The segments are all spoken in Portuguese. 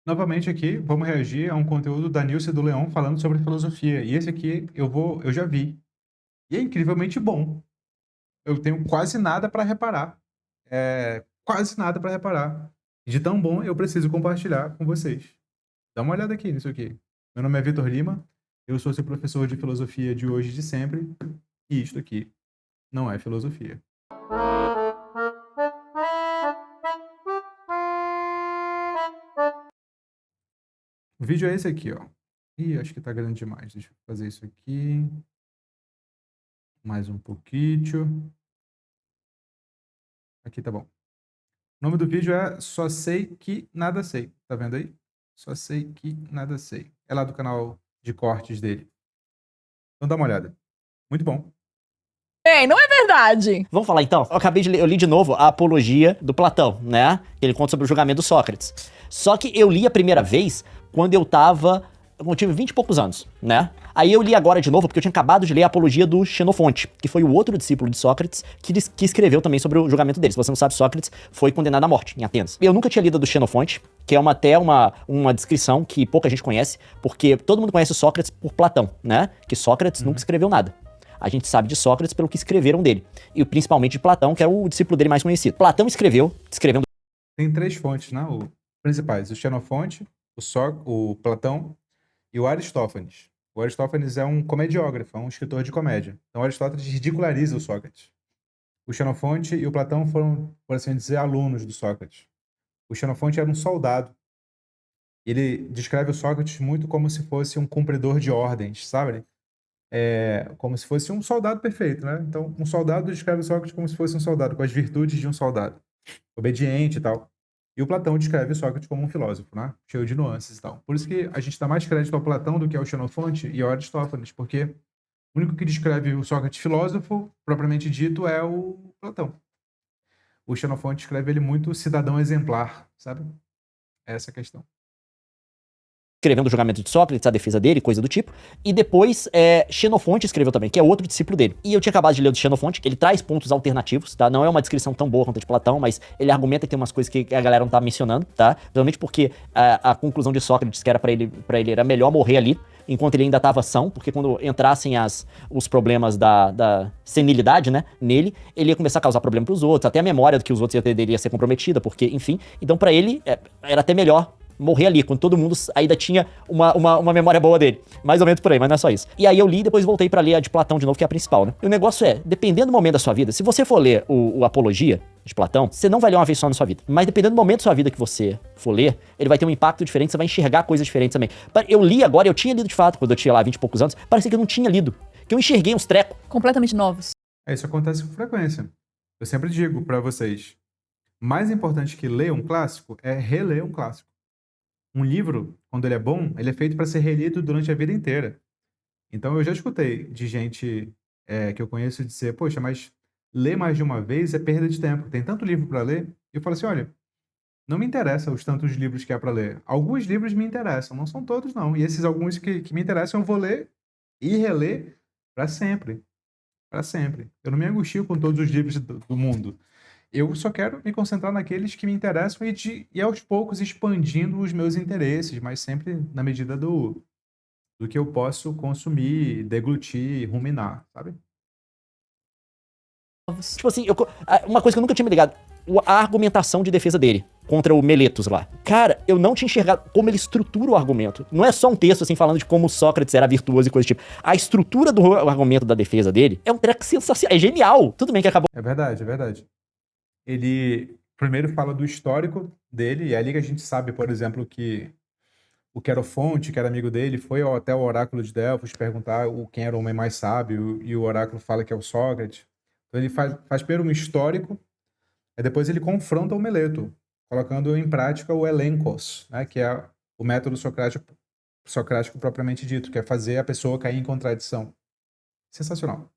Novamente aqui, vamos reagir a um conteúdo da Nilce e do Leão falando sobre filosofia. E esse aqui eu já vi. E é incrivelmente bom. Eu tenho quase nada para reparar. Quase nada para reparar. De tão bom, eu preciso compartilhar com vocês. Dá uma olhada aqui nisso aqui. Meu nome é Vitor Lima, eu sou seu professor de filosofia de hoje e de sempre. E isto aqui não é filosofia. O vídeo é esse aqui, ó. Ih, acho que tá grande demais. Deixa eu fazer isso aqui. Mais um pouquinho. Aqui tá bom. O nome do vídeo é Só Sei Que Nada Sei. Tá vendo aí? Só Sei Que Nada Sei. É lá do canal de cortes dele. Então dá uma olhada. Muito bom. Ei, não é verdade. Vamos falar então? Eu acabei de ler, eu li de novo a Apologia do Platão, né? Ele conta sobre o julgamento do Sócrates. Só que eu li a primeira vez quando eu tive 20 e poucos anos, né? Aí eu li agora de novo porque eu tinha acabado de ler a Apologia do Xenofonte, que foi o outro discípulo de Sócrates que escreveu também sobre o julgamento dele. Se você não sabe, Sócrates foi condenado à morte em Atenas. Eu nunca tinha lido a do Xenofonte, que é até uma descrição que pouca gente conhece, porque todo mundo conhece Sócrates por Platão, né? Que Sócrates nunca escreveu nada. A gente sabe de Sócrates pelo que escreveram dele. E principalmente de Platão, que era o discípulo dele mais conhecido. Platão escrevendo... Tem 3 fontes, né? Principais. O Xenofonte, o Platão e o Aristófanes. O Aristófanes é um comediógrafo, é um escritor de comédia. Então Aristóteles ridiculariza o Sócrates. O Xenofonte e o Platão foram, por assim dizer, alunos do Sócrates. O Xenofonte era um soldado. Ele descreve o Sócrates muito como se fosse um cumpridor de ordens, sabe? Como se fosse um soldado perfeito, né? Então, um soldado descreve o Sócrates como se fosse um soldado, com as virtudes de um soldado, obediente e tal. E o Platão descreve o Sócrates como um filósofo, né? Cheio de nuances e tal. Por isso que a gente dá mais crédito ao Platão do que ao Xenofonte e ao Aristófanes, porque o único que descreve o Sócrates filósofo, propriamente dito, é o Platão. O Xenofonte escreve ele muito cidadão exemplar, sabe? É essa a questão. Escrevendo o julgamento de Sócrates, a defesa dele, coisa do tipo. E depois, Xenofonte escreveu também, que é outro discípulo dele. E eu tinha acabado de ler o de Xenofonte, ele traz pontos alternativos, tá? Não é uma descrição tão boa quanto a de Platão, mas ele argumenta que tem umas coisas que a galera não tá mencionando, tá? Principalmente porque a conclusão de Sócrates, que era pra ele era melhor morrer ali, enquanto ele ainda tava são, porque quando entrassem os problemas da senilidade, né, nele, ele ia começar a causar problema pros outros, até a memória do que os outros iam ter ia ser comprometida, porque, enfim. Então, pra ele, era até melhor morrer ali, quando todo mundo ainda tinha uma memória boa dele. Mais ou menos por aí, mas não é só isso. E aí eu li e depois voltei pra ler a de Platão de novo, que é a principal, né? E o negócio dependendo do momento da sua vida, se você for ler o Apologia de Platão, você não vai ler uma vez só na sua vida. Mas dependendo do momento da sua vida que você for ler, ele vai ter um impacto diferente, você vai enxergar coisas diferentes também. Eu li agora, eu tinha lido de fato, quando eu tinha lá 20 e poucos anos, parecia que eu não tinha lido. Que eu enxerguei uns trecos. Completamente novos. Isso acontece com frequência. Eu sempre digo pra vocês, mais importante que ler um clássico é reler um clássico. Um livro, quando ele é bom, ele é feito para ser relido durante a vida inteira. Então eu já escutei de gente que eu conheço dizer, poxa, mas ler mais de uma vez é perda de tempo. Tem tanto livro para ler. E eu falo assim, olha, não me interessa os tantos livros que há para ler. Alguns livros me interessam, não são todos não. E esses alguns que me interessam eu vou ler e reler para sempre. Para sempre. Eu não me angustio com todos os livros do mundo. Eu só quero me concentrar naqueles que me interessam e aos poucos expandindo os meus interesses, mas sempre na medida do que eu posso consumir, deglutir, ruminar, sabe? Tipo assim, uma coisa que eu nunca tinha me ligado, a argumentação de defesa dele contra o Meletos lá. Cara, eu não tinha enxergado como ele estrutura o argumento. Não é só um texto assim falando de como Sócrates era virtuoso e coisa do tipo. A estrutura do argumento da defesa dele é um treco sensacional, é genial. Tudo bem que acabou. É verdade, é verdade. Ele primeiro fala do histórico dele, e é ali que a gente sabe, por exemplo, que o Querofonte, que era amigo dele, foi até o oráculo de Delfos perguntar quem era o homem mais sábio, e o oráculo fala que é o Sócrates. Então ele faz primeiro um histórico, e depois ele confronta o Meleto, colocando em prática o elenkos, né, que é o método socrático propriamente dito, que é fazer a pessoa cair em contradição. Sensacional.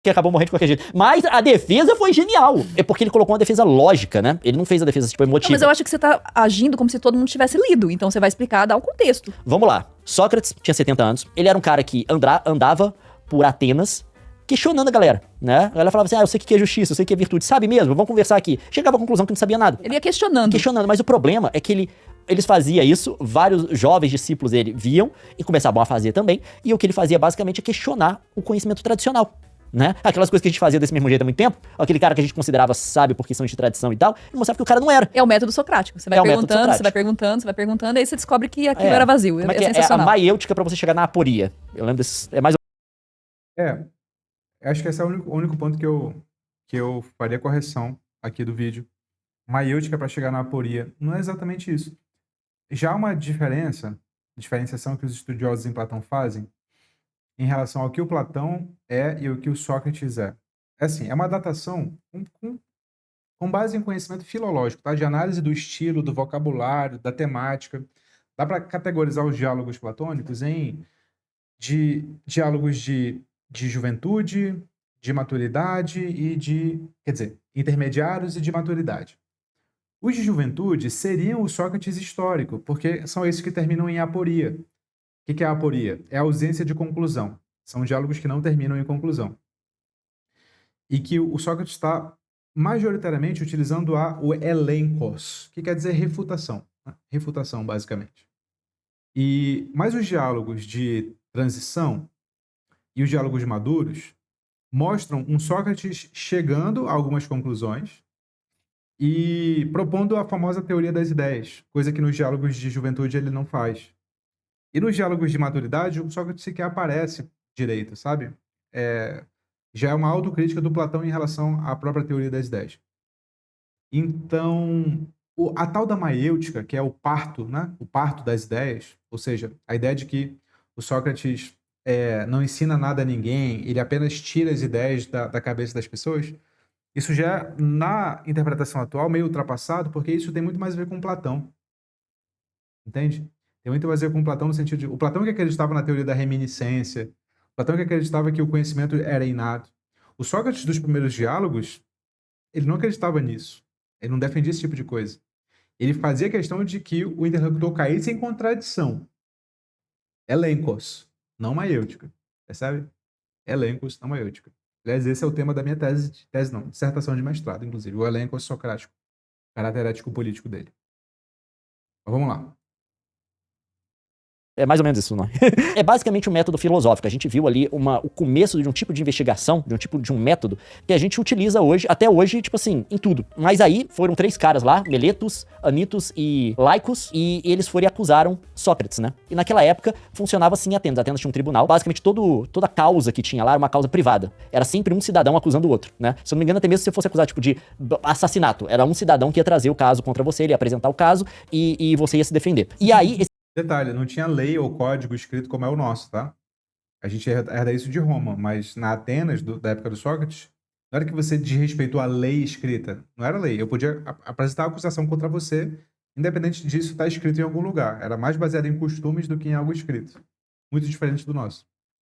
Que acabou morrendo de qualquer jeito. Mas a defesa foi genial. É porque ele colocou uma defesa lógica, né? Ele não fez a defesa, tipo, emotiva. Não, mas eu acho que você tá agindo como se todo mundo tivesse lido. Então você vai explicar, dar o contexto. Vamos lá. Sócrates tinha 70 anos. Ele era um cara que andava por Atenas questionando a galera, né? A galera falava assim, eu sei o que é justiça, eu sei o que é virtude. Sabe mesmo? Vamos conversar aqui. Chegava à conclusão que não sabia nada. Ele ia questionando. Mas o problema é que ele eles faziam isso, vários jovens discípulos dele viam e começavam a fazer também, e o que ele fazia basicamente é questionar o conhecimento tradicional, né? Aquelas coisas que a gente fazia desse mesmo jeito há muito tempo, aquele cara que a gente considerava sábio por questões de tradição e tal, e mostrava que o cara não era. É o método socrático. Você vai É o método perguntando, você socrático. vai perguntando, você vai perguntando, aí você descobre que aquilo era vazio. Como é que é a sensacional. maiêutica pra você chegar na aporia? Eu lembro desse, é mais Acho que esse é o único ponto que eu faria correção aqui do vídeo. Maiêutica para chegar na aporia. Não é exatamente isso. Já há uma diferenciação que os estudiosos em Platão fazem em relação ao que o Platão é e o que o Sócrates é. É assim, é uma datação com base em conhecimento filológico, tá? De análise do estilo, do vocabulário, da temática. Dá para categorizar os diálogos platônicos em diálogos de juventude, de maturidade e intermediários e de maturidade. Os de juventude seriam o Sócrates histórico, porque são esses que terminam em aporia. O que é a aporia? É a ausência de conclusão. São diálogos que não terminam em conclusão. E que o Sócrates está majoritariamente utilizando o elenkos, que quer dizer refutação. Né? Refutação, basicamente. Mas os diálogos de transição e os diálogos maduros mostram um Sócrates chegando a algumas conclusões e propondo a famosa teoria das ideias, coisa que nos diálogos de juventude ele não faz. E nos diálogos de maturidade, o Sócrates sequer aparece direito, sabe? Já é uma autocrítica do Platão em relação à própria teoria das ideias. Então, a tal da maiêutica, que é o parto, né? O parto das ideias, ou seja, a ideia de que o Sócrates não ensina nada a ninguém, ele apenas tira as ideias da cabeça das pessoas, isso já é, na interpretação atual, meio ultrapassado, porque isso tem muito mais a ver com Platão. Entende? Tem muito mais a ver com Platão no sentido de... O Platão que acreditava na teoria da reminiscência, o Platão que acreditava que o conhecimento era inato. O Sócrates dos primeiros diálogos, ele não acreditava nisso. Ele não defendia esse tipo de coisa. Ele fazia questão de que o interlocutor caísse em contradição. Elenkos, não maiêutica. Percebe? Elenkos, não maiêutica. Aliás, esse é o tema da minha dissertação de mestrado, inclusive. O elenkos socrático. O caráter ético-político dele. Mas vamos lá. É mais ou menos isso, não é? É basicamente um método filosófico. A gente viu ali o começo de um tipo de investigação, de um método, que a gente utiliza hoje, até hoje, tipo assim, em tudo. Mas aí foram 3 caras lá, Meletos, Anitos e Laicos, e eles foram e acusaram Sócrates, né? E naquela época funcionava assim em Atenas. Atenas tinha um tribunal. Basicamente toda causa que tinha lá era uma causa privada. Era sempre um cidadão acusando o outro, né? Se eu não me engano, até mesmo se você fosse acusar, tipo, de assassinato, era um cidadão que ia trazer o caso contra você, ele ia apresentar o caso e você ia se defender. E aí... Detalhe, não tinha lei ou código escrito como é o nosso, tá? A gente herda isso de Roma, mas na Atenas, da época do Sócrates, não era que você desrespeitou a lei escrita. Não era lei. Eu podia apresentar a acusação contra você, independente disso estar escrito em algum lugar. Era mais baseado em costumes do que em algo escrito. Muito diferente do nosso.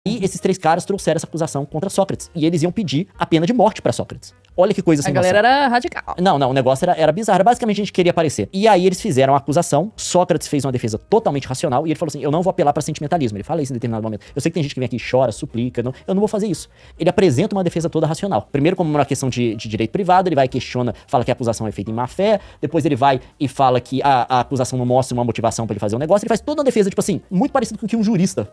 E esses 3 caras trouxeram essa acusação contra Sócrates. E eles iam pedir a pena de morte pra Sócrates. Olha que coisa sem noção. A galera era radical. Não, o negócio era bizarro. Basicamente a gente queria aparecer. E aí eles fizeram a acusação. Sócrates fez uma defesa totalmente racional. E ele falou assim, eu não vou apelar pra sentimentalismo. Ele fala isso em determinado momento. Eu sei que tem gente que vem aqui e chora, suplica. Eu não vou fazer isso. Ele apresenta uma defesa toda racional. Primeiro como uma questão de direito privado. Ele vai e questiona, fala que a acusação é feita em má fé. Depois ele vai e fala que a acusação não mostra uma motivação pra ele fazer um negócio. Ele faz toda uma defesa, tipo assim, muito parecido com o que um jurista,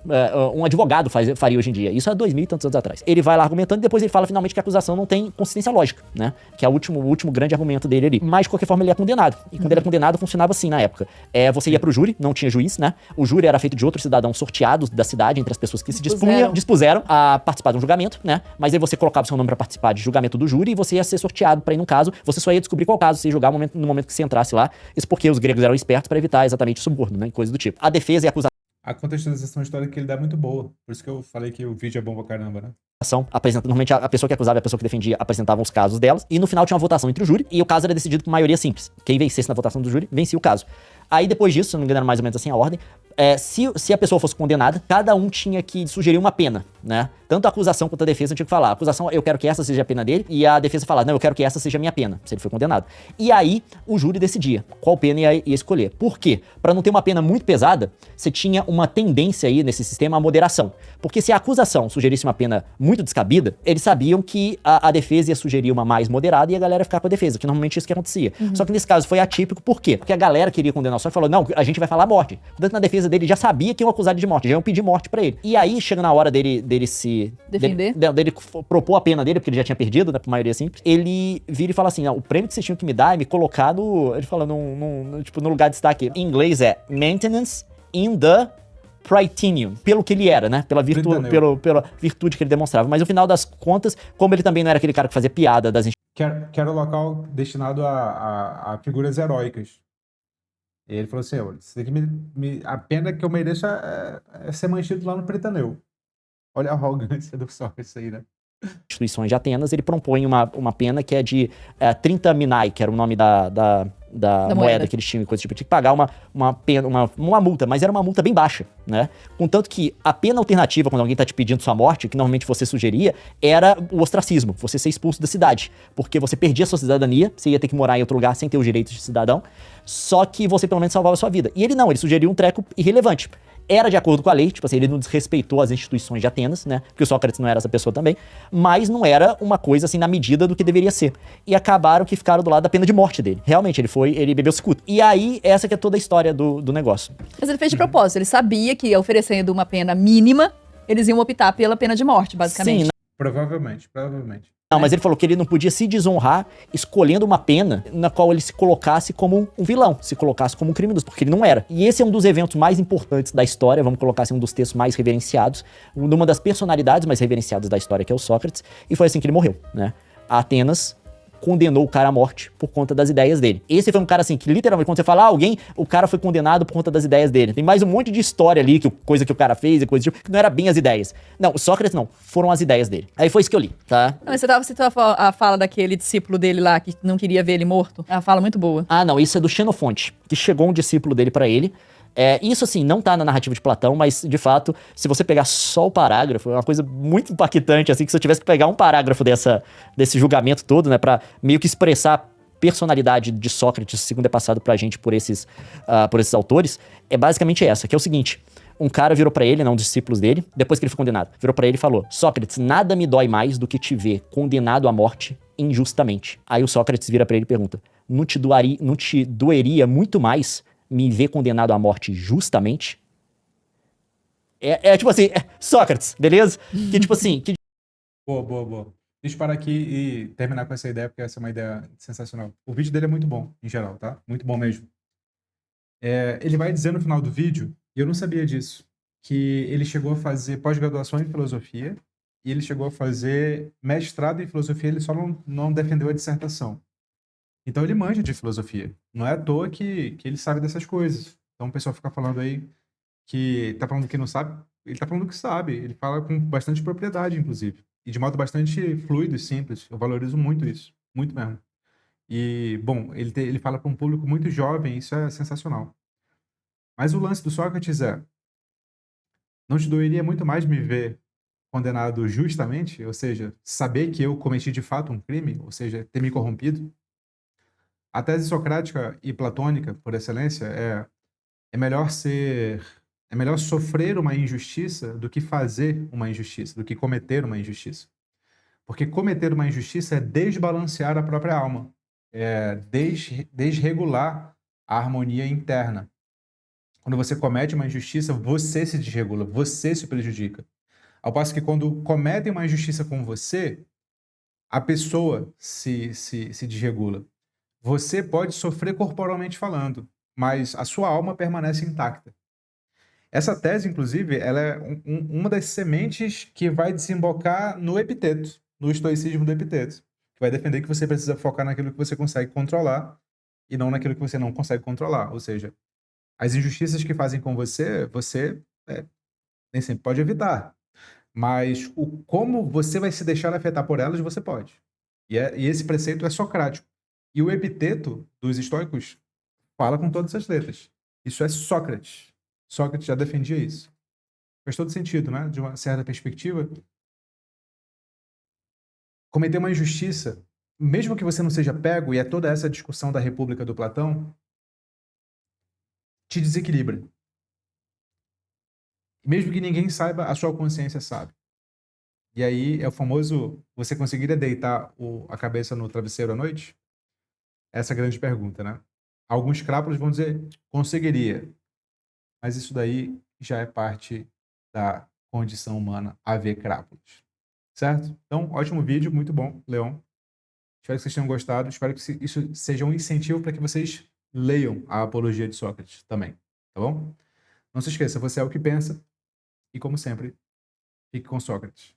um advogado faria hoje em dia. Isso há 2000 e tantos anos atrás. Ele vai lá argumentando e depois ele fala finalmente que a acusação não tem consistência lógica, né? Que é o último grande argumento dele ali. Mas, de qualquer forma, ele é condenado. E quando ele é condenado, funcionava assim na época. Você ia pro júri, não tinha juiz, né? O júri era feito de outros cidadãos sorteados da cidade, entre as pessoas que se dispuseram a participar de um julgamento, né? Mas aí você colocava seu nome pra participar de julgamento do júri e você ia ser sorteado pra ir num caso. Você só ia descobrir qual caso você ia julgar no momento que você entrasse lá. Isso porque os gregos eram espertos pra evitar exatamente o suborno, né? Coisa do tipo. A defesa e a acusação. A contextualização histórica que ele dá é muito boa. Por isso que eu falei que o vídeo é bom pra caramba, né? Normalmente a pessoa que acusava e a pessoa que defendia apresentavam os casos delas, e no final tinha uma votação entre o júri, e o caso era decidido por maioria simples. Quem vencesse na votação do júri, vencia o caso. Aí depois disso, se não me engano, era mais ou menos assim a ordem, se a pessoa fosse condenada, cada um tinha que sugerir uma pena. né? Tanto a acusação quanto a defesa tinha que falar. A acusação, eu quero que essa seja a pena dele, e a defesa falar, não, eu quero que essa seja a minha pena, se ele foi condenado. E aí, o júri decidia qual pena ia escolher. Por quê? Pra não ter uma pena muito pesada, você tinha uma tendência aí nesse sistema à moderação. Porque se a acusação sugerisse uma pena muito descabida, eles sabiam que a defesa ia sugerir uma mais moderada e a galera ia ficar com a defesa, que normalmente isso que acontecia. Só que nesse caso foi atípico, por quê? Porque a galera queria condenar o Sócrates e falou, não, a gente vai falar morte. Portanto, na defesa dele já sabia que iam acusar ele de morte, já iam pedir morte pra ele. E aí, chega na hora dele se... Defender? Dele propor a pena dele, porque ele já tinha perdido, né, por maioria simples, ele vira e fala assim, não, o prêmio que vocês tinham que me dar é me colocar no... Ele fala, tipo, no lugar de destaque. Em inglês é maintenance in the Prytaneum, pelo que ele era, né? Pela virtude que ele demonstrava. Mas no final das contas, como ele também não era aquele cara que fazia piada das Que era o local destinado a figuras heróicas. E ele falou assim, olha, isso daqui a pena que eu mereço é ser mantido lá no Prytaneum. Olha a arrogância do Sócrates aí, né? instituições de Atenas, ele propõe uma pena que é de 30 minae, que era o nome da moeda que eles tinham e coisa tipo. Tinha que pagar uma multa, mas era uma multa bem baixa, né? Contanto que a pena alternativa, quando alguém tá te pedindo sua morte, que normalmente você sugeria, era o ostracismo, você ser expulso da cidade. Porque você perdia a sua cidadania, você ia ter que morar em outro lugar sem ter os direitos de cidadão, só que você pelo menos salvava a sua vida. E ele não, ele sugeriu um treco irrelevante. Era de acordo com a lei, tipo assim, ele não desrespeitou as instituições de Atenas, né? Porque o Sócrates não era essa pessoa também, mas não era uma coisa assim na medida do que deveria ser. E acabaram que ficaram do lado da pena de morte dele. Realmente, ele bebeu cicuta. E aí, essa que é toda a história do negócio. Mas ele fez de propósito, ele sabia que oferecendo uma pena mínima, eles iam optar pela pena de morte, basicamente. Sim, Provavelmente. não, mas ele falou que ele não podia se desonrar escolhendo uma pena na qual ele se colocasse como um vilão, se colocasse como um criminoso, porque ele não era. E esse é um dos eventos mais importantes da história, vamos colocar assim, um dos textos mais reverenciados, uma das personalidades mais reverenciadas da história, que é o Sócrates, e foi assim que ele morreu, né? A Atenas condenou o cara à morte por conta das ideias dele. Esse foi um cara assim, que literalmente, quando você fala o cara foi condenado por conta das ideias dele. Tem mais um monte de história ali, coisa que o cara fez e coisa tipo, que não era bem as ideias. Não, o Sócrates não, foram as ideias dele. Aí foi isso que eu li, tá? Não, você citou a fala daquele discípulo dele lá, que não queria ver ele morto. É uma fala muito boa. Ah, não, isso é do Xenofonte, que chegou um discípulo dele pra ele. Isso, assim, não tá na narrativa de Platão, mas, de fato, se você pegar só o parágrafo, é uma coisa muito impactante, assim, que se eu tivesse que pegar um parágrafo desse julgamento todo, né, pra meio que expressar a personalidade de Sócrates, segundo é passado pra gente por esses autores, é basicamente essa, que é o seguinte: um cara virou pra ele, um dos discípulos dele, depois que ele foi condenado, virou pra ele e falou: Sócrates, nada me dói mais do que te ver condenado à morte injustamente. Aí o Sócrates vira pra ele e pergunta: não te doeria muito mais me ver condenado à morte justamente? Tipo assim, Sócrates, beleza? Que tipo assim... Boa. Deixa eu parar aqui e terminar com essa ideia, porque essa é uma ideia sensacional. O vídeo dele é muito bom, em geral, tá? Muito bom mesmo. Ele vai dizer no final do vídeo, e eu não sabia disso, que ele chegou a fazer pós-graduação em filosofia, e ele chegou a fazer mestrado em filosofia, ele só não defendeu a dissertação. Então ele manja de filosofia. Não é à toa que ele sabe dessas coisas. Então o pessoal fica falando aí que tá falando que não sabe, ele tá falando que sabe. Ele fala com bastante propriedade, inclusive. E de modo bastante fluido e simples. Eu valorizo muito isso. Muito mesmo. E, bom, ele fala para um público muito jovem, isso é sensacional. Mas o lance do Sócrates não te doeria muito mais me ver condenado justamente? Ou seja, saber que eu cometi de fato um crime? Ou seja, ter me corrompido? A tese socrática e platônica, por excelência, é melhor sofrer uma injustiça do que fazer uma injustiça, do que cometer uma injustiça. Porque cometer uma injustiça é desbalancear a própria alma, é desregular a harmonia interna. Quando você comete uma injustiça, você se desregula, você se prejudica. Ao passo que quando cometem uma injustiça com você, a pessoa se desregula. Você pode sofrer corporalmente falando, mas a sua alma permanece intacta. Essa tese, inclusive, ela é uma das sementes que vai desembocar no Epiteto, no estoicismo do Epiteto, que vai defender que você precisa focar naquilo que você consegue controlar e não naquilo que você não consegue controlar. Ou seja, as injustiças que fazem com você, nem sempre pode evitar. Mas como você vai se deixar afetar por elas, você pode. E esse preceito é socrático. E o epiteto dos estoicos fala com todas as letras. Isso é Sócrates. Sócrates já defendia isso. Faz todo sentido, né? De uma certa perspectiva. Cometer uma injustiça, mesmo que você não seja pego, e é toda essa discussão da República do Platão, te desequilibra. Mesmo que ninguém saiba, a sua consciência sabe. E aí é o famoso, você conseguiria deitar a cabeça no travesseiro à noite? Essa é a grande pergunta, né? Alguns crápulas vão dizer, conseguiria. Mas isso daí já é parte da condição humana, haver crápulas. Certo? Então, ótimo vídeo, muito bom, Leon. Espero que vocês tenham gostado. Espero que isso seja um incentivo para que vocês leiam a Apologia de Sócrates também. Tá bom? Não se esqueça, você é o que pensa. E como sempre, fique com Sócrates.